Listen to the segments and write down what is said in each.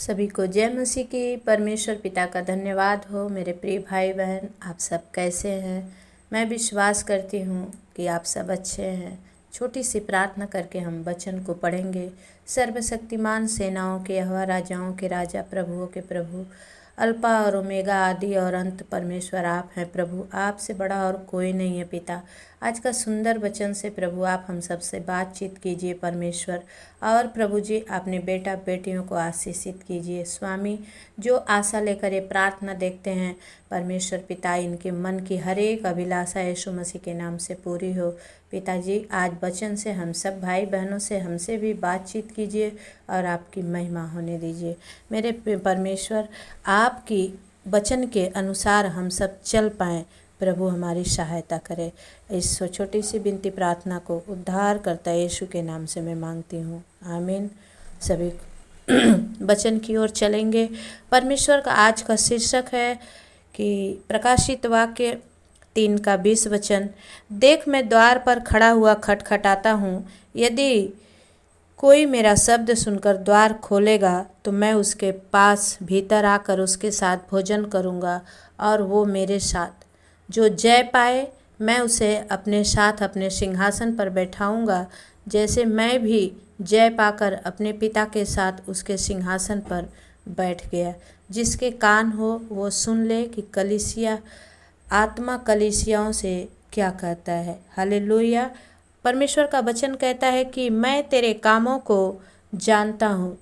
सभी को जय मसीह की। परमेश्वर पिता का धन्यवाद हो। मेरे प्रिय भाई बहन, आप सब कैसे हैं? मैं विश्वास करती हूँ कि आप सब अच्छे हैं। छोटी सी प्रार्थना करके हम वचन को पढ़ेंगे। सर्वशक्तिमान सेनाओं के यहोवा, राजाओं के राजा, प्रभुओं के प्रभु, अल्फा और ओमेगा, आदि और अंत परमेश्वर आप हैं प्रभु। आपसे बड़ा और कोई नहीं है पिता। आज का सुंदर वचन से प्रभु आप हम सब से बातचीत कीजिए परमेश्वर। और प्रभु जी अपने बेटा बेटियों को आशीषित कीजिए स्वामी। जो आशा लेकर ये प्रार्थना देखते हैं परमेश्वर पिता, इनके मन की हर एक अभिलाषा यीशु मसीह के नाम से पूरी हो। पिताजी आज वचन से हम सब भाई बहनों से हमसे भी बातचीत कीजिए और आपकी महिमा होने दीजिए। मेरे परमेश्वर, आपकी वचन के अनुसार हम सब चल पाएँ। प्रभु हमारी सहायता करे। इस छोटी सी विनती प्रार्थना को उद्धार करता यीशु के नाम से मैं मांगती हूँ, आमीन। सभी वचन की ओर चलेंगे। परमेश्वर का आज का शीर्षक है कि प्रकाशित वाक्य 3 का 20 वचन। देख मैं द्वार पर खड़ा हुआ खटखटाता हूँ, यदि कोई मेरा शब्द सुनकर द्वार खोलेगा तो मैं उसके पास भीतर आकर उसके साथ भोजन करूँगा और वो मेरे साथ। जो जय पाए मैं उसे अपने साथ अपने सिंहासन पर बैठाऊंगा, जैसे मैं भी जय पाकर अपने पिता के साथ उसके सिंहासन पर बैठ गया। जिसके कान हो वो सुन ले कि कलीसिया आत्मा कलीसियाओं से क्या कहता है। हालेलुया। परमेश्वर का वचन कहता है कि मैं तेरे कामों को जानता हूँ।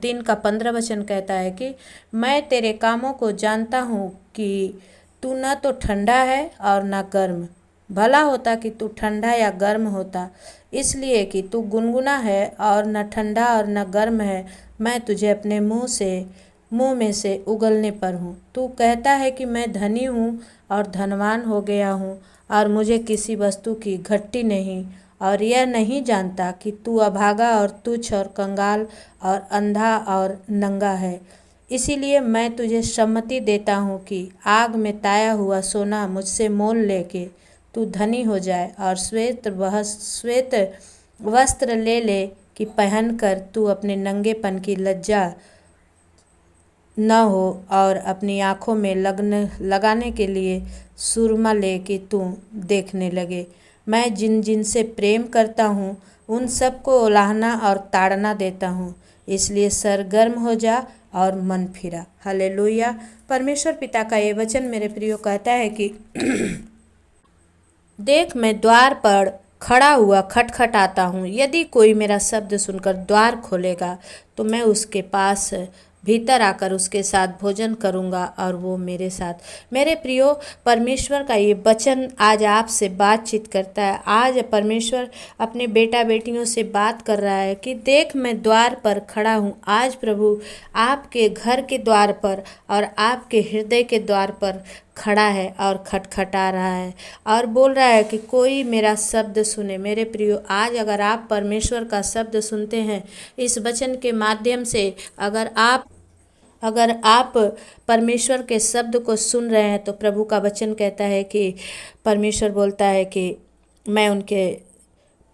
3 का 15 वचन कहता है कि मैं तेरे कामों को जानता हूँ कि तू न तो ठंडा है और न गर्म। भला होता कि तू ठंडा या गर्म होता, इसलिए कि तू गुनगुना है और न ठंडा और न गर्म है, मैं तुझे अपने मुंह में से उगलने पर हूँ। तू कहता है कि मैं धनी हूँ और धनवान हो गया हूँ और मुझे किसी वस्तु की घटती नहीं, और यह नहीं जानता कि तू अभागा और तुच्छ और कंगाल और अंधा और नंगा है। इसीलिए मैं तुझे सम्मति देता हूँ कि आग में ताया हुआ सोना मुझसे मोल लेके तू धनी हो जाए, और श्वेत वस्त्र ले ले कि पहनकर तू अपने नंगेपन की लज्जा न हो, और अपनी आँखों में लगाने के लिए सुरमा ले कि तू देखने लगे। मैं जिन जिन से प्रेम करता हूँ उन सबको उलाहना और ताड़ना देता हूँ, इसलिए सरगर्म हो जा और मन फिरा। हालेलुया। परमेश्वर पिता का ये वचन मेरे प्रियो कहता है कि देख मैं द्वार पर खड़ा हुआ खटखटाता हूँ, यदि कोई मेरा शब्द सुनकर द्वार खोलेगा तो मैं उसके पास भीतर आकर उसके साथ भोजन करूंगा और वो मेरे साथ। मेरे प्रियो, परमेश्वर का ये वचन आज आपसे बातचीत करता है। आज परमेश्वर अपने बेटा बेटियों से बात कर रहा है कि देख मैं द्वार पर खड़ा हूँ। आज प्रभु आपके घर के द्वार पर और आपके हृदय के द्वार पर खड़ा है और खटखटा रहा है और बोल रहा है कि कोई मेरा शब्द सुने। मेरे प्रियो, आज अगर आप परमेश्वर का शब्द सुनते हैं इस वचन के माध्यम से, अगर आप परमेश्वर के शब्द को सुन रहे हैं तो प्रभु का वचन कहता है कि परमेश्वर बोलता है कि मैं उनके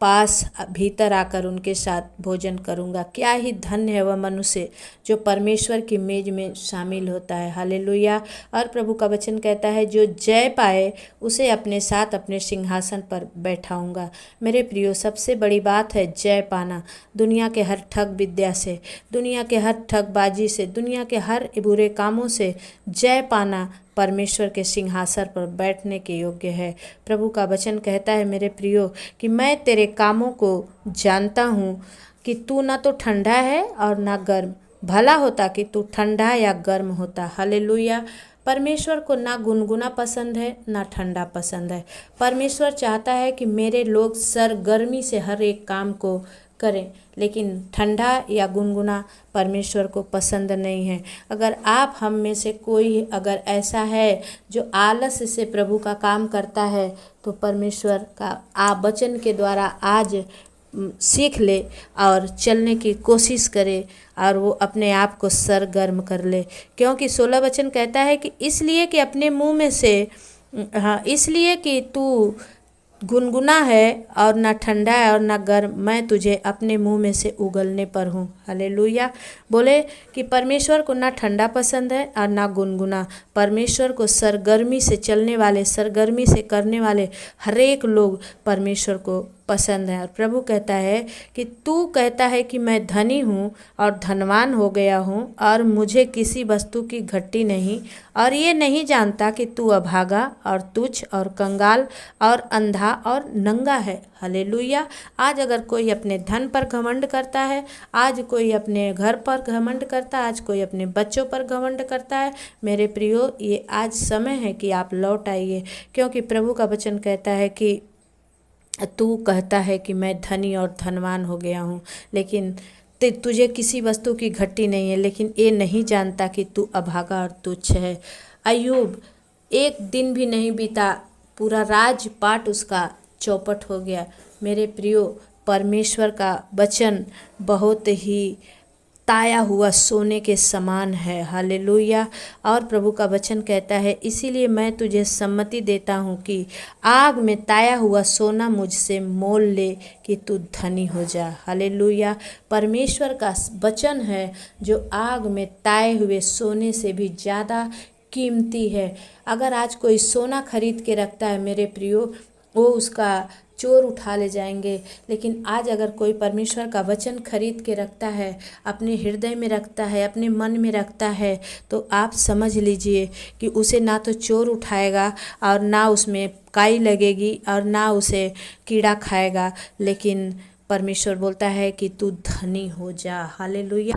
पास भीतर आकर उनके साथ भोजन करूंगा। क्या ही धन्य है वह मनुष्य जो परमेश्वर की मेज में शामिल होता है। हालेलुया। और प्रभु का वचन कहता है जो जय पाए उसे अपने साथ अपने सिंहासन पर बैठाऊंगा। मेरे प्रियो, सबसे बड़ी बात है जय पाना। दुनिया के हर ठग विद्या से, दुनिया के हर ठगबाजी से, दुनिया के हर बुरे कामों से जय पाना परमेश्वर के सिंहासन पर बैठने के योग्य है। प्रभु का वचन कहता है मेरे प्रियो कि मैं तेरे कामों को जानता हूँ कि तू ना तो ठंडा है और ना गर्म। भला होता कि तू ठंडा या गर्म होता। हालेलुया। परमेश्वर को ना गुनगुना पसंद है ना ठंडा पसंद है। परमेश्वर चाहता है कि मेरे लोग सरगर्मी से हर एक काम को करें, लेकिन ठंडा या गुनगुना परमेश्वर को पसंद नहीं है। अगर आप हम में से कोई अगर ऐसा है जो आलस से प्रभु का काम करता है तो परमेश्वर का वचन के द्वारा आज सीख ले और चलने की कोशिश करे और वो अपने आप को सरगर्म कर ले। क्योंकि 16 वचन कहता है कि इसलिए कि अपने मुंह में से इसलिए कि तू गुनगुना है और ना ठंडा है और ना गर्म, मैं तुझे अपने मुंह में से उगलने पर हूँ। हालेलुया। बोले कि परमेश्वर को ना ठंडा पसंद है और ना गुनगुना। परमेश्वर को सरगर्मी से चलने वाले, सरगर्मी से करने वाले हर एक लोग परमेश्वर को पसंद है। और प्रभु कहता है कि तू कहता है कि मैं धनी हूँ और धनवान हो गया हूँ और मुझे किसी वस्तु की घटी नहीं, और ये नहीं जानता कि तू अभागा और तुच्छ और कंगाल और अंधा और नंगा है। हालेलुया। आज अगर कोई अपने धन पर घमंड करता है, आज कोई अपने घर पर घमंड करता है, आज कोई अपने बच्चों पर घमंड करता है, मेरे प्रियो, ये आज समय है कि आप लौट आइए, क्योंकि प्रभु का वचन कहता है कि तू कहता है कि मैं धनी और धनवान हो गया हूँ, लेकिन तुझे किसी वस्तु की घटी नहीं है, लेकिन ये नहीं जानता कि तू अभागा और तुच्छ है। अय्यूब एक दिन भी नहीं बीता, पूरा राजपाट उसका चौपट हो गया। मेरे प्रियो, परमेश्वर का वचन बहुत ही ताया हुआ सोने के समान है। हालेलुया। और प्रभु का वचन कहता है, इसीलिए मैं तुझे सम्मति देता हूँ कि आग में ताया हुआ सोना मुझसे मोल ले कि तू धनी हो जा। हालेलुया। परमेश्वर का वचन है जो आग में ताए हुए सोने से भी ज़्यादा कीमती है। अगर आज कोई सोना खरीद के रखता है मेरे प्रियो, वो उसका चोर उठा ले जाएंगे, लेकिन आज अगर कोई परमेश्वर का वचन खरीद के रखता है, अपने हृदय में रखता है, अपने मन में रखता है, तो आप समझ लीजिए कि उसे ना तो चोर उठाएगा और ना उसमें काई लगेगी और ना उसे कीड़ा खाएगा, लेकिन परमेश्वर बोलता है कि तू धनी हो जा। हालेलुया।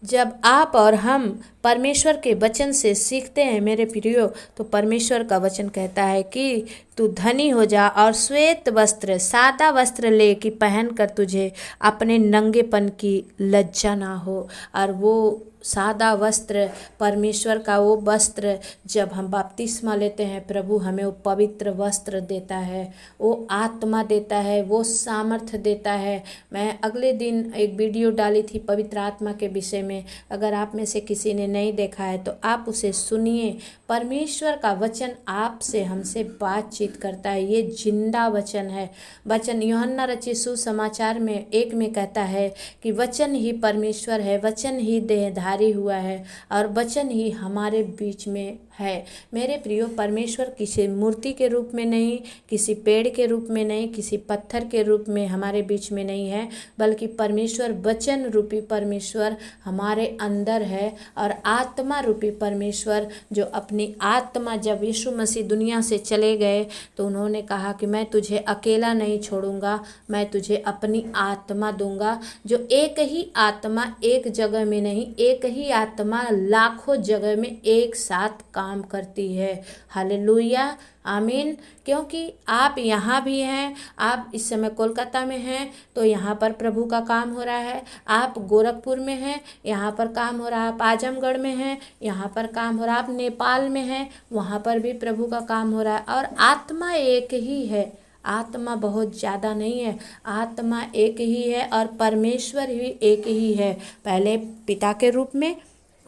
जब आप और हम परमेश्वर के वचन से सीखते हैं मेरे प्रियो, तो परमेश्वर का वचन कहता है कि तू धनी हो जा और श्वेत वस्त्र, सादा वस्त्र ले कि पहन कर तुझे अपने नंगेपन की लज्जा ना हो। और वो सादा वस्त्र, परमेश्वर का वो वस्त्र, जब हम बपतिस्मा लेते हैं, प्रभु हमें वो पवित्र वस्त्र देता है, वो आत्मा देता है, वो सामर्थ्य देता है। मैं अगले दिन एक वीडियो डाली थी पवित्र आत्मा के विषय में, अगर आप में से किसी ने नहीं देखा है तो आप उसे सुनिए। परमेश्वर का वचन आपसे, हमसे बातचीत करता है, ये जिंदा वचन है। वचन यूहन्ना रचित सुसमाचार में 1 में कहता है कि वचन ही परमेश्वर है, वचन ही देहधारी हुआ है और वचन ही हमारे बीच में है। मेरे प्रियो, परमेश्वर किसी मूर्ति के रूप में नहीं, किसी पेड़ के रूप में नहीं, किसी पत्थर के रूप में हमारे बीच में नहीं है, बल्कि परमेश्वर, वचन रूपी परमेश्वर हमारे अंदर है। और आत्मा रूपी परमेश्वर, जो अपनी आत्मा, जब यीशु मसीह दुनिया से चले गए तो उन्होंने कहा कि मैं तुझे अकेला नहीं छोड़ूंगा, मैं तुझे अपनी आत्मा दूंगा। जो एक ही आत्मा एक जगह में नहीं, एक ही आत्मा लाखों जगह में एक साथ काम करती है। हालेलुया, आमीन। क्योंकि आप यहाँ भी हैं, आप इस समय कोलकाता में हैं तो यहाँ पर प्रभु का काम हो रहा है। आप गोरखपुर में हैं, यहाँ पर काम हो रहा है। आप आजमगढ़ में हैं, यहाँ पर काम हो रहा है। आप नेपाल में हैं, वहाँ पर भी प्रभु का काम हो रहा है। और आत्मा एक ही है, आत्मा बहुत ज़्यादा नहीं है, आत्मा एक ही है और परमेश्वर भी एक ही है। पहले पिता के रूप में,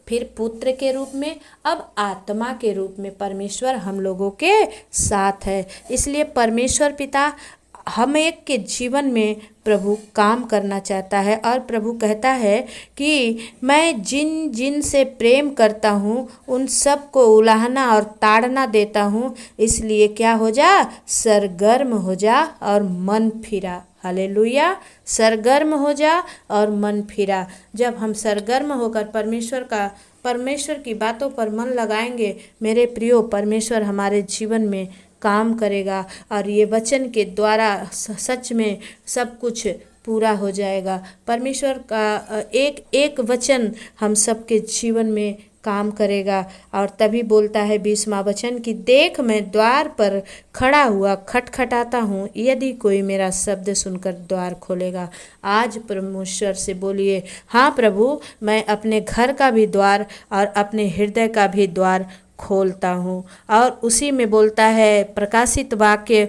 फिर पुत्र के रूप में, अब आत्मा के रूप में परमेश्वर हम लोगों के साथ है। इसलिए परमेश्वर पिता हम एक के जीवन में प्रभु काम करना चाहता है। और प्रभु कहता है कि मैं जिन जिन से प्रेम करता हूँ उन सब को उलाहना और ताड़ना देता हूँ, इसलिए क्या हो जा, सरगर्म हो जा और मन फिरा। हालेलुया। सरगर्म हो जा और मन फिरा। जब हम सरगर्म होकर परमेश्वर की बातों पर मन लगाएंगे मेरे प्रियो, परमेश्वर हमारे जीवन में काम करेगा और ये वचन के द्वारा सच में सब कुछ पूरा हो जाएगा। परमेश्वर का एक एक वचन हम सबके जीवन में काम करेगा। और तभी बोलता है 20वां वचन कि देख मैं द्वार पर खड़ा हुआ खटखटाता हूँ, यदि कोई मेरा शब्द सुनकर द्वार खोलेगा। आज परमेश्वर से बोलिए, हाँ प्रभु, मैं अपने घर का भी द्वार और अपने हृदय का भी द्वार खोलता हूँ। और उसी में बोलता है प्रकाशित वाक्य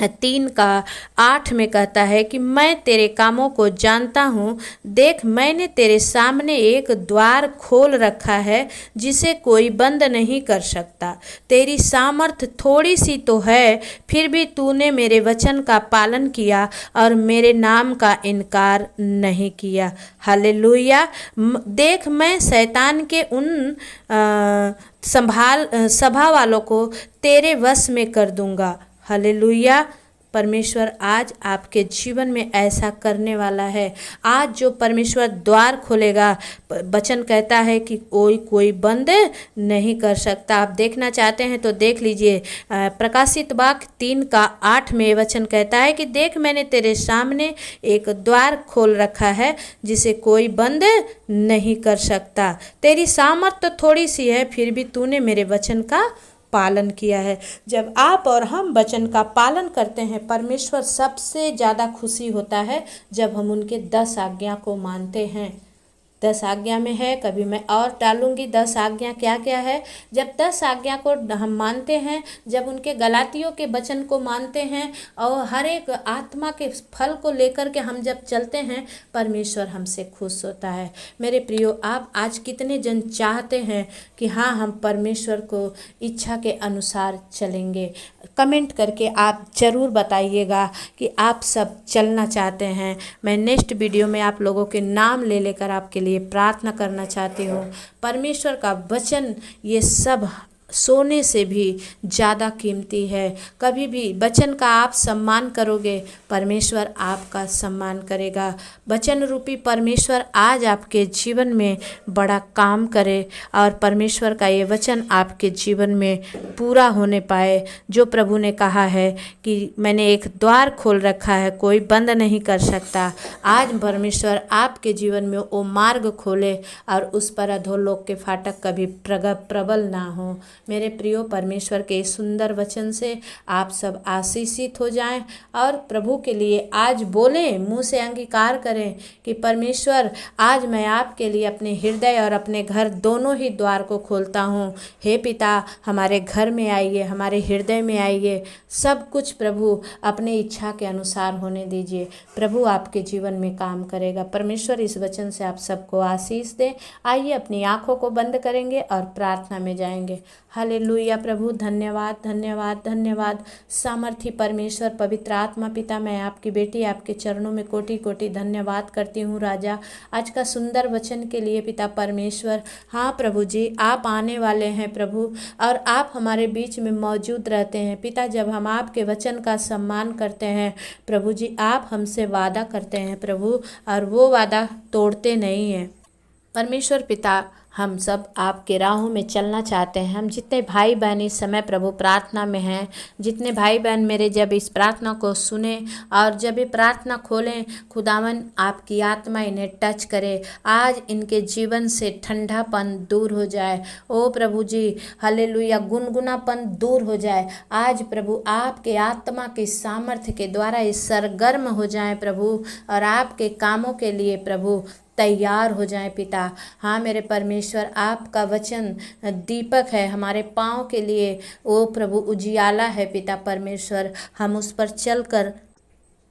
3:8 में कहता है कि मैं तेरे कामों को जानता हूँ, देख मैंने तेरे सामने एक द्वार खोल रखा है जिसे कोई बंद नहीं कर सकता। तेरी सामर्थ थोड़ी सी तो है, फिर भी तूने मेरे वचन का पालन किया और मेरे नाम का इनकार नहीं किया। हालेलुया। देख मैं शैतान के उन सभा वालों को तेरे वश में कर दूंगा। हालेलुया। परमेश्वर आज आपके जीवन में ऐसा करने वाला है। आज जो परमेश्वर द्वार खोलेगा, वचन कहता है कि कोई बंद नहीं कर सकता। आप देखना चाहते हैं तो देख लीजिए, प्रकाशित वाक्य 3:8 में वचन कहता है कि देख मैंने तेरे सामने एक द्वार खोल रखा है जिसे कोई बंद नहीं कर सकता। तेरी सामर्थ्य थोड़ी सी है, फिर भी तूने मेरे वचन का पालन किया है। जब आप और हम वचन का पालन करते हैं, परमेश्वर सबसे ज़्यादा खुशी होता है जब हम उनके 10 आज्ञा को मानते हैं। 10 आज्ञा में है, कभी मैं और डालूंगी 10 आज्ञा क्या क्या है। जब 10 आज्ञा को हम मानते हैं, जब उनके गलातियों के वचन को मानते हैं और हर एक आत्मा के फल को लेकर के हम जब चलते हैं, परमेश्वर हमसे खुश होता है। मेरे प्रियो, आप आज कितने जन चाहते हैं कि हाँ हम परमेश्वर को इच्छा के अनुसार चलेंगे? कमेंट करके आप ज़रूर बताइएगा कि आप सब चलना चाहते हैं। मैं नेक्स्ट वीडियो में आप लोगों के नाम ले लेकर आपके लिए प्रार्थना करना चाहती हूँ। परमेश्वर का वचन ये सब सोने से भी ज़्यादा कीमती है। कभी भी वचन का आप सम्मान करोगे, परमेश्वर आपका सम्मान करेगा। वचन रूपी परमेश्वर आज आपके जीवन में बड़ा काम करे और परमेश्वर का ये वचन आपके जीवन में पूरा होने पाए। जो प्रभु ने कहा है कि मैंने एक द्वार खोल रखा है, कोई बंद नहीं कर सकता। आज परमेश्वर आपके जीवन में वो मार्ग खोले और उस पर अधोलोक के फाटक कभी प्रबल ना हो। मेरे प्रियो, परमेश्वर के सुंदर वचन से आप सब आशीषित हो जाएं और प्रभु के लिए आज बोलें, मुंह से अंगीकार करें कि परमेश्वर आज मैं आपके लिए अपने हृदय और अपने घर दोनों ही द्वार को खोलता हूँ। हे पिता, हमारे घर में आइए, हमारे हृदय में आइए। सब कुछ प्रभु अपने इच्छा के अनुसार होने दीजिए। प्रभु आपके जीवन में काम करेगा। परमेश्वर इस वचन से आप सबको आशीष दें। आइए अपनी आंखों को बंद करेंगे और प्रार्थना में जाएंगे। हालेलुया। प्रभु धन्यवाद धन्यवाद धन्यवाद। सामर्थी परमेश्वर, पवित्र आत्मा पिता, मैं आपकी बेटी आपके चरणों में कोटि कोटि धन्यवाद करती हूँ राजा, आज का सुंदर वचन के लिए पिता परमेश्वर। हाँ प्रभु जी, आप आने वाले हैं प्रभु और आप हमारे बीच में मौजूद रहते हैं पिता। जब हम आपके वचन का सम्मान करते हैं प्रभु जी, आप हमसे वादा करते हैं प्रभु और वो वादा तोड़ते नहीं हैं। परमेश्वर पिता, हम सब आपके राहों में चलना चाहते हैं। हम जितने भाई बहन इस समय प्रभु प्रार्थना में हैं, जितने भाई बहन मेरे जब इस प्रार्थना को सुने और जब ये प्रार्थना खोलें, खुदावन आपकी आत्मा इन्हें टच करे। आज इनके जीवन से ठंडापन दूर हो जाए। ओ प्रभु जी, हालेलुया, गुनगुनापन दूर हो जाए। आज प्रभु आपके आत्मा की सामर्थ्य के द्वारा ये सरगर्म हो जाए प्रभु और आपके कामों के लिए प्रभु तैयार हो जाएं पिता। हाँ मेरे परमेश्वर, आपका वचन दीपक है हमारे पाँव के लिए, ओ प्रभु उजियाला है पिता परमेश्वर। हम उस पर चलकर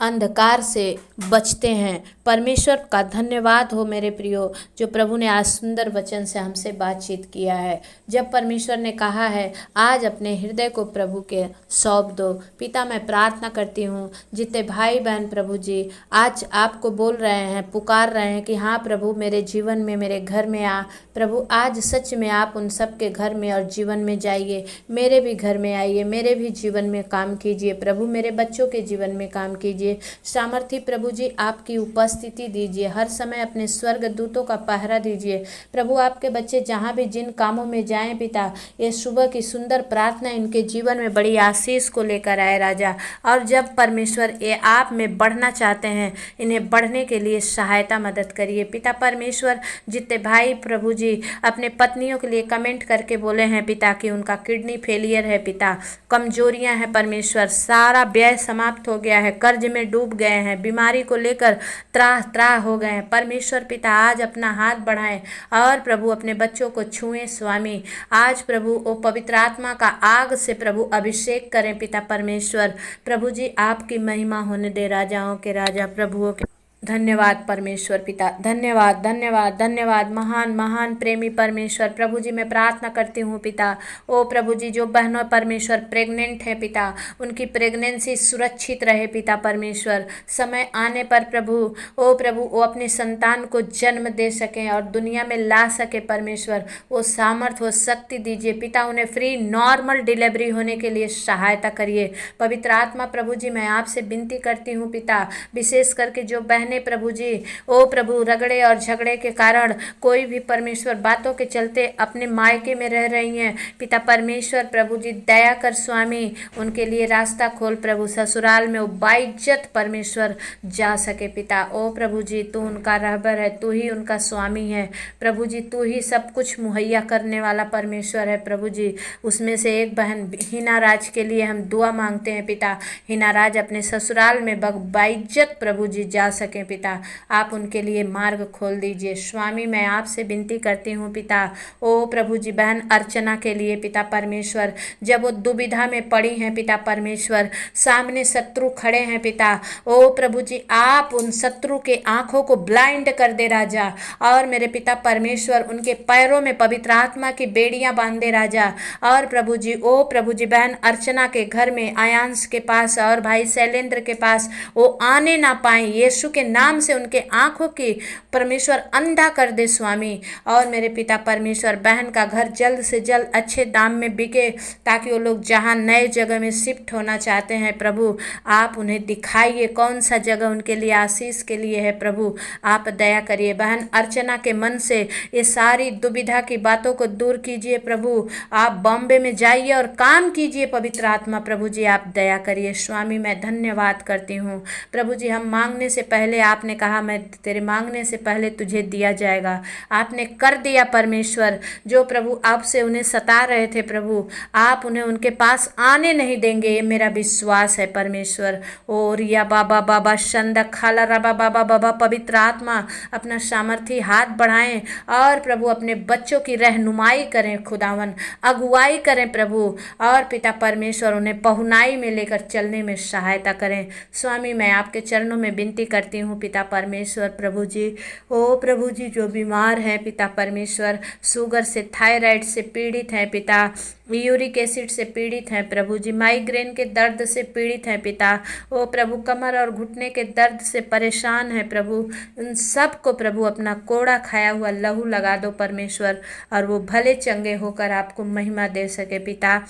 अंधकार से बचते हैं। परमेश्वर का धन्यवाद हो मेरे प्रियो, जो प्रभु ने आज सुंदर वचन से हमसे बातचीत किया है। जब परमेश्वर ने कहा है आज अपने हृदय को प्रभु के सौंप दो। पिता, मैं प्रार्थना करती हूँ जितने भाई बहन प्रभु जी आज आपको बोल रहे हैं, पुकार रहे हैं कि हाँ प्रभु मेरे जीवन में, मेरे घर में आ। प्रभु आज सच में आप उन सब के घर में और जीवन में जाइए। मेरे भी घर में आइए, मेरे भी जीवन में काम कीजिए प्रभु, मेरे बच्चों के जीवन में काम कीजिए। सामर्थी प्रभु जी आपकी उपस्थिति दीजिए, हर समय अपने स्वर्ग दूतों का पहरा दीजिए प्रभु। आपके बच्चे जहाँ भी जिन कामों में जाएं पिता, ये सुबह की सुंदर प्रार्थना इनके जीवन में बड़ी आशीष को लेकर आए राजा। और जब परमेश्वर ये आप में बढ़ना चाहते हैं, इन्हें बढ़ने के लिए सहायता मदद करिए पिता परमेश्वर। जितने भाई प्रभु जी अपने पत्नियों के लिए कमेंट करके बोले हैं पिता कि उनका किडनी फेलियर है पिता, कमजोरियां हैं परमेश्वर, सारा व्यय समाप्त हो गया है, कर्ज में डूब गए हैं, बीमारी को लेकर त्राह त्राह हो गए हैं, परमेश्वर पिता आज अपना हाथ बढ़ाएं और प्रभु अपने बच्चों को छुएं स्वामी। आज प्रभु ओ पवित्र आत्मा का आग से प्रभु अभिषेक करें पिता परमेश्वर। प्रभु जी आपकी महिमा होने दे, राजाओं के राजा प्रभुओं के। धन्यवाद परमेश्वर पिता, धन्यवाद धन्यवाद धन्यवाद महान महान प्रेमी परमेश्वर। प्रभु जी मैं प्रार्थना करती हूँ पिता, ओ प्रभु जी जो बहनों परमेश्वर प्रेग्नेंट है पिता, उनकी प्रेगनेंसी सुरक्षित रहे पिता परमेश्वर। समय आने पर प्रभु ओ प्रभु वो अपने संतान को जन्म दे सकें और दुनिया में ला सके परमेश्वर। वो सामर्थ वो शक्ति दीजिए पिता, उन्हें फ्री नॉर्मल डिलीवरी होने के लिए सहायता करिए पवित्र आत्मा। प्रभु जी मैं आपसे विनती करती हूँ पिता, विशेष करके जो बहनें प्रभु जी ओ प्रभु रगड़े और झगड़े के कारण कोई भी परमेश्वर बातों के चलते अपने मायके में रह रही हैं पिता परमेश्वर, प्रभु जी दया कर स्वामी, उनके लिए रास्ता खोल प्रभु, ससुराल में वो बाइज्जत परमेश्वर जा सके पिता। ओ प्रभु जी तू उनका रहबर है, तू ही उनका स्वामी है प्रभु जी, तू ही सब कुछ मुहैया करने वाला परमेश्वर है प्रभु जी। उसमें से एक बहन हिना राज के लिए हम दुआ मांगते हैं पिता, हिना राज अपने ससुराल में बाइज्जत प्रभु जी जा सके पिता, आप उनके लिए मार्ग खोल दीजिए स्वामी। मैं आपसे विनती करती हूँ पिता, ओ प्रभु जी बहन अर्चना के लिए पिता परमेश्वर, जब वो दुविधा में पड़ी हैं पिता परमेश्वर, सामने शत्रु खड़े हैं पिता, ओ प्रभु जी आप उन शत्रु के आंखों को ब्लाइंड कर दे राजा, और मेरे पिता परमेश्वर उनके पैरों में पवित्र आत्मा की बेड़ियां बांध दे राजा। और प्रभु जी ओ प्रभु जी बहन अर्चना के घर में आयांश के पास और भाई शैलेंद्र के पास वो आने ना पाए, यीशु के नाम से उनके आंखों की परमेश्वर अंधा कर दे स्वामी। और मेरे पिता परमेश्वर बहन का घर जल्द से जल्द अच्छे दाम में बिके, ताकि वो लोग जहां नए जगह में शिफ्ट होना चाहते हैं प्रभु आप उन्हें दिखाइए कौन सा जगह उनके लिए आशीष के लिए है प्रभु, आप दया करिए। बहन अर्चना के मन से ये सारी दुविधा की बातों को दूर कीजिए प्रभु, आप बॉम्बे में जाइए और काम कीजिए पवित्र आत्मा, प्रभु जी आप दया करिए स्वामी। मैं धन्यवाद करती हूँ प्रभु जी, हम मांगने से पहले आपने कहा मैं तेरे मांगने से पहले तुझे दिया जाएगा, आपने कर दिया परमेश्वर। जो प्रभु आपसे उन्हें सता रहे थे प्रभु आप उन्हें उनके पास आने नहीं देंगे, ये मेरा विश्वास है परमेश्वर। ओ रिया बाबा बाबा शंदा खाला रबा बाबा बाबा पवित्र आत्मा अपना सामर्थी हाथ बढ़ाएं और प्रभु अपने बच्चों की रहनुमाई करें, खुदावन अगुवाई करें प्रभु, और पिता परमेश्वर उन्हें पहुनाई में लेकर चलने में सहायता करें स्वामी। मैं आपके चरणों में विनती करती हूँ पिता परमेश्वर प्रभु जी, ओ प्रभु जी जो बीमार हैं पिता परमेश्वर, शुगर से थायराइड से पीड़ित हैं पिता, यूरिक एसिड से पीड़ित हैं प्रभु जी, माइग्रेन के दर्द से पीड़ित हैं पिता, ओ प्रभु कमर और घुटने के दर्द से परेशान है प्रभु, उन सब को प्रभु अपना कोड़ा खाया हुआ लहू लगा दो परमेश्वर, और वो भले चंगे होकर आपको महिमा दे सके पिता,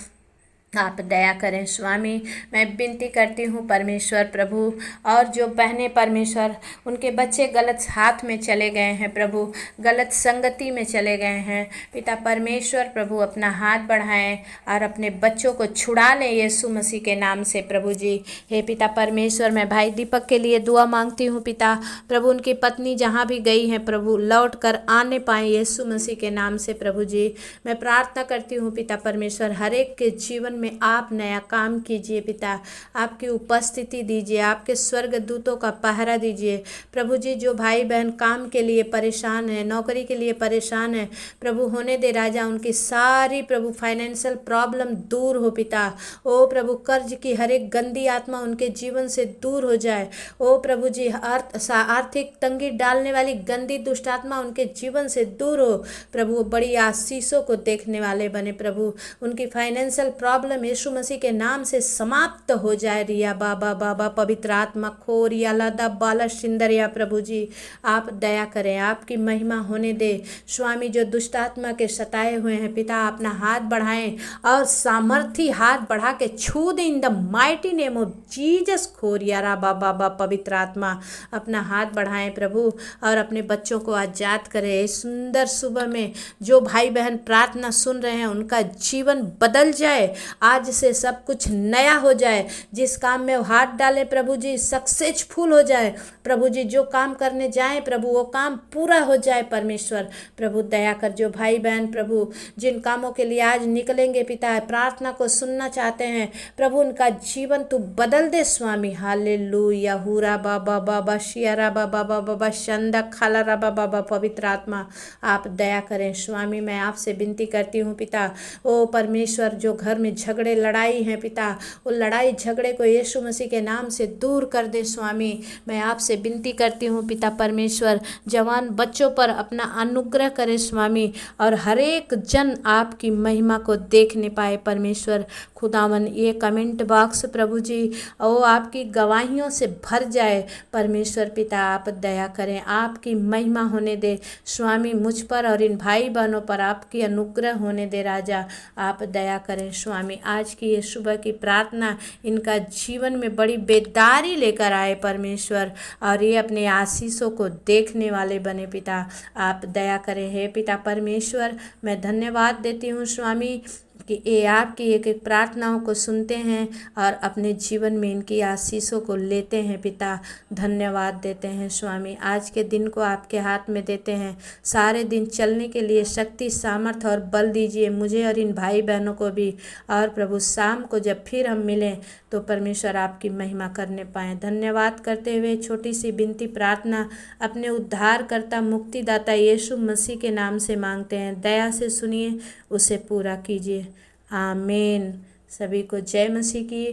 आप दया करें स्वामी। मैं विनती करती हूँ परमेश्वर प्रभु, और जो बहनें परमेश्वर उनके बच्चे गलत हाथ में चले गए हैं प्रभु, गलत संगति में चले गए हैं पिता परमेश्वर, प्रभु अपना हाथ बढ़ाएं और अपने बच्चों को छुड़ा लें यीशु मसीह के नाम से प्रभु जी। हे पिता परमेश्वर मैं भाई दीपक के लिए दुआ मांगती हूँ पिता, प्रभु उनकी पत्नी जहाँ भी गई हैं प्रभु लौट कर आने पाएँ यीशु मसीह के नाम से प्रभु जी। मैं प्रार्थना करती हूँ पिता परमेश्वर हर एक के जीवन में आप नया काम कीजिए पिता, आपकी उपस्थिति दीजिए, आपके स्वर्ग दूतों का पहरा दीजिए प्रभु जी। जो भाई बहन काम के लिए परेशान है, नौकरी के लिए परेशान है प्रभु, होने दे राजा उनकी सारी प्रभु फाइनेंशियल प्रॉब्लम दूर हो पिता। ओ प्रभु कर्ज की हर एक गंदी आत्मा उनके जीवन से दूर हो जाए। ओ प्रभु जी आर्थिक तंगी डालने वाली गंदी दुष्ट आत्मा उनके जीवन से दूर हो प्रभु, वो बड़ी आशीषों को देखने वाले बने प्रभु, उनकी फाइनेंशियल प्रॉब्लम यीशु मसीह के नाम से समाप्त हो जाए। रिया बाबा बाबा पवित्र आत्मा खोरिया लादा बाला सिंदरिया प्रभु जी आप दया करें, आपकी महिमा होने दे स्वामी। जो दुष्ट आत्मा के सताए हुए हैं पिता अपना हाथ बढ़ाएं और सामर्थी हाथ बढ़ा के छू दे in the mighty name of Jesus. खोरिया रा बाबा पवित्र आत्मा अपना हाथ बढ़ाएं प्रभु और अपने बच्चों को आजाद करें। इस सुंदर सुबह में जो भाई बहन प्रार्थना सुन रहे हैं उनका जीवन बदल जाए आज से सब कुछ नया हो जाए। जिस काम में वो हाथ डाले प्रभु जी सक्सेसफुल हो जाए। प्रभु जी जो काम करने जाएं प्रभु वो काम पूरा हो जाए। परमेश्वर प्रभु दया कर, जो भाई बहन प्रभु जिन कामों के लिए आज निकलेंगे पिता, प्रार्थना को सुनना चाहते हैं प्रभु, उनका जीवन तू बदल दे स्वामी। हालेलुया। हुरा बाबा बाबा शियारा बाबा बाबा शंदा खाला रा बाबा। पवित्र आत्मा आप दया करें स्वामी। मैं आपसे विनती करती हूँ पिता, ओ परमेश्वर जो घर में झगड़े लड़ाई हैं पिता, वो लड़ाई झगड़े को यीशु मसीह के नाम से दूर कर दे स्वामी। मैं आपसे विनती करती हूँ पिता परमेश्वर, जवान बच्चों पर अपना अनुग्रह करें स्वामी, और हर एक जन आपकी महिमा को देखने पाए परमेश्वर। खुदावन ये कमेंट बॉक्स प्रभु जी ओ आपकी गवाहियों से भर जाए परमेश्वर पिता। आप दया करें, आपकी महिमा होने दे स्वामी मुझ पर और इन भाई बहनों पर आपकी अनुग्रह होने दे राजा। आप दया करें स्वामी। आज की ये सुबह की प्रार्थना इनका जीवन में बड़ी बेदारी लेकर आए परमेश्वर, और ये अपने आशीषों को देखने वाले बने पिता। आप दया करें हे पिता परमेश्वर। मैं धन्यवाद देती हूँ स्वामी कि ये आपकी एक एक प्रार्थनाओं को सुनते हैं और अपने जीवन में इनकी आशीषों को लेते हैं पिता। धन्यवाद देते हैं स्वामी। आज के दिन को आपके हाथ में देते हैं। सारे दिन चलने के लिए शक्ति सामर्थ्य और बल दीजिए मुझे और इन भाई बहनों को भी। और प्रभु शाम को जब फिर हम मिलें तो परमेश्वर आपकी महिमा करने पाएँ। धन्यवाद करते हुए छोटी सी विनती प्रार्थना अपने उद्धारकर्ता मुक्तिदाता यीशु मसीह के नाम से मांगते हैं। दया से सुनिए, उसे पूरा कीजिए। आमीन। सभी को जय मसीह की।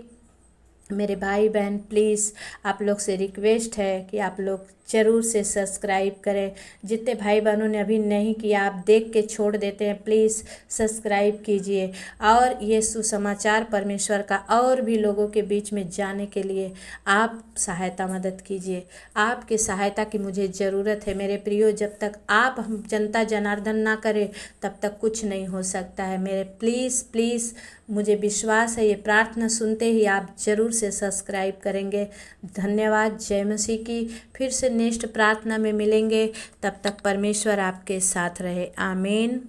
मेरे भाई बहन प्लीज़ आप लोग से रिक्वेस्ट है कि आप लोग ज़रूर से सब्सक्राइब करें। जितने भाई बहनों ने अभी नहीं किया, आप देख के छोड़ देते हैं, प्लीज़ सब्सक्राइब कीजिए। और ये सुसमाचार परमेश्वर का और भी लोगों के बीच में जाने के लिए आप सहायता मदद कीजिए। आपकी सहायता की मुझे ज़रूरत है मेरे प्रियो। जब तक आप हम जनता जनार्दन ना करें तब तक कुछ नहीं हो सकता है मेरे। प्लीज़ प्लीज़ मुझे विश्वास है ये प्रार्थना सुनते ही आप ज़रूर से सब्सक्राइब करेंगे। धन्यवाद। जय मसीह की। फिर से नेक्स्ट प्रार्थना में मिलेंगे, तब तक परमेश्वर आपके साथ रहे। आमीन।